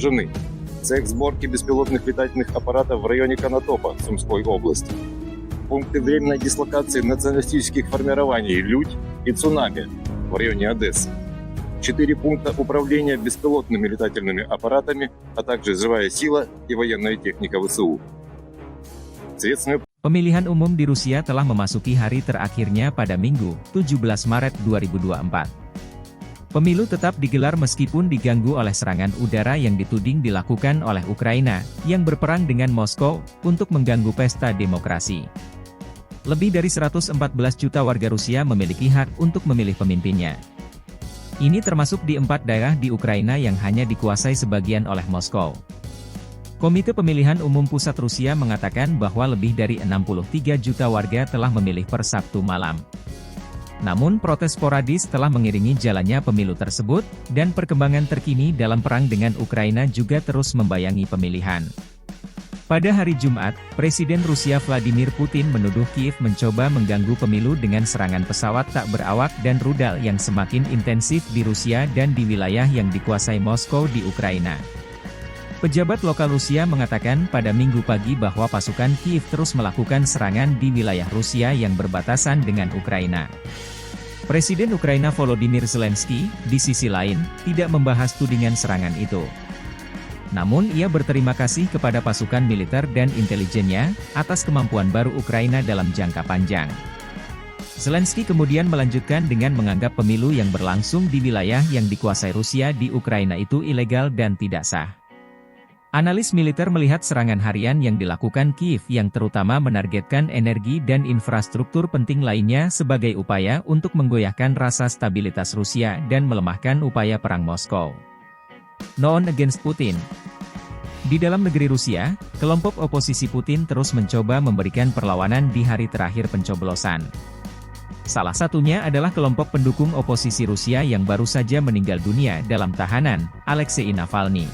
Жены. Цех сборки беспилотных летательных аппаратов в районе Конотопа Сумской области. Пункты временной дислокации националистических формирований «Людь» и «Цунами» в районе Одессы. 4 пункта управления беспилотными летательными аппаратами, а также живая сила и военная техника ВСУ. Следственные Pemilihan umum di Rusia telah memasuki hari terakhirnya pada Minggu, 17 Maret 2024. Pemilu tetap digelar meskipun diganggu oleh serangan udara yang dituding dilakukan oleh Ukraina, yang berperang dengan Moskow, untuk mengganggu pesta demokrasi. Lebih dari 114 juta warga Rusia memiliki hak untuk memilih pemimpinnya. Ini termasuk di 4 daerah di Ukraina yang hanya dikuasai sebagian oleh Moskow. Komite Pemilihan Umum Pusat Rusia mengatakan bahwa lebih dari 63 juta warga telah memilih per Sabtu malam. Namun protes sporadis telah mengiringi jalannya pemilu tersebut, dan perkembangan terkini dalam perang dengan Ukraina juga terus membayangi pemilihan. Pada hari Jumat, Presiden Rusia Vladimir Putin menuduh Kiev mencoba mengganggu pemilu dengan serangan pesawat tak berawak dan rudal yang semakin intensif di Rusia dan di wilayah yang dikuasai Moskow di Ukraina. Pejabat lokal Rusia mengatakan pada Minggu pagi bahwa pasukan Kiev terus melakukan serangan di wilayah Rusia yang berbatasan dengan Ukraina. Presiden Ukraina Volodymyr Zelensky, di sisi lain, tidak membahas tudingan serangan itu. Namun ia berterima kasih kepada pasukan militer dan intelijennya, atas kemampuan baru Ukraina dalam jangka panjang. Zelensky kemudian melanjutkan dengan menganggap pemilu yang berlangsung di wilayah yang dikuasai Rusia di Ukraina itu ilegal dan tidak sah. Analis militer melihat serangan harian yang dilakukan Kiev yang terutama menargetkan energi dan infrastruktur penting lainnya sebagai upaya untuk menggoyahkan rasa stabilitas Rusia dan melemahkan upaya perang Moskow. No one against Putin. Di dalam negeri Rusia, kelompok oposisi Putin terus mencoba memberikan perlawanan di hari terakhir pencoblosan. Salah satunya adalah kelompok pendukung oposisi Rusia yang baru saja meninggal dunia dalam tahanan, Alexei Navalny.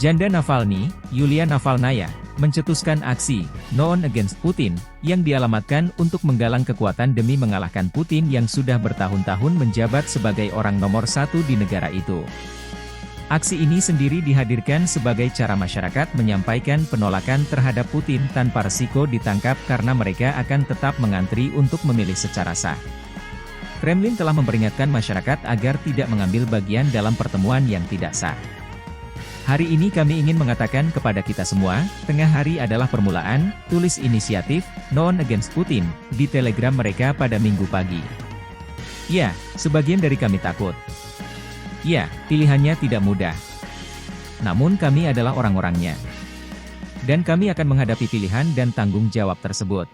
Janda Navalny, Yulia Navalnaya, mencetuskan aksi No One Against Putin, yang dialamatkan untuk menggalang kekuatan demi mengalahkan Putin yang sudah bertahun-tahun menjabat sebagai orang nomor 1 di negara itu. Aksi ini sendiri dihadirkan sebagai cara masyarakat menyampaikan penolakan terhadap Putin tanpa resiko ditangkap karena mereka akan tetap mengantri untuk memilih secara sah. Kremlin telah memperingatkan masyarakat agar tidak mengambil bagian dalam pertemuan yang tidak sah. Hari ini kami ingin mengatakan kepada kita semua, tengah hari adalah permulaan, tulis inisiatif, No One Against Putin, di Telegram mereka pada Minggu pagi. Ya, sebagian dari kami takut. Ya, pilihannya tidak mudah. Namun kami adalah orang-orangnya. Dan kami akan menghadapi pilihan dan tanggung jawab tersebut.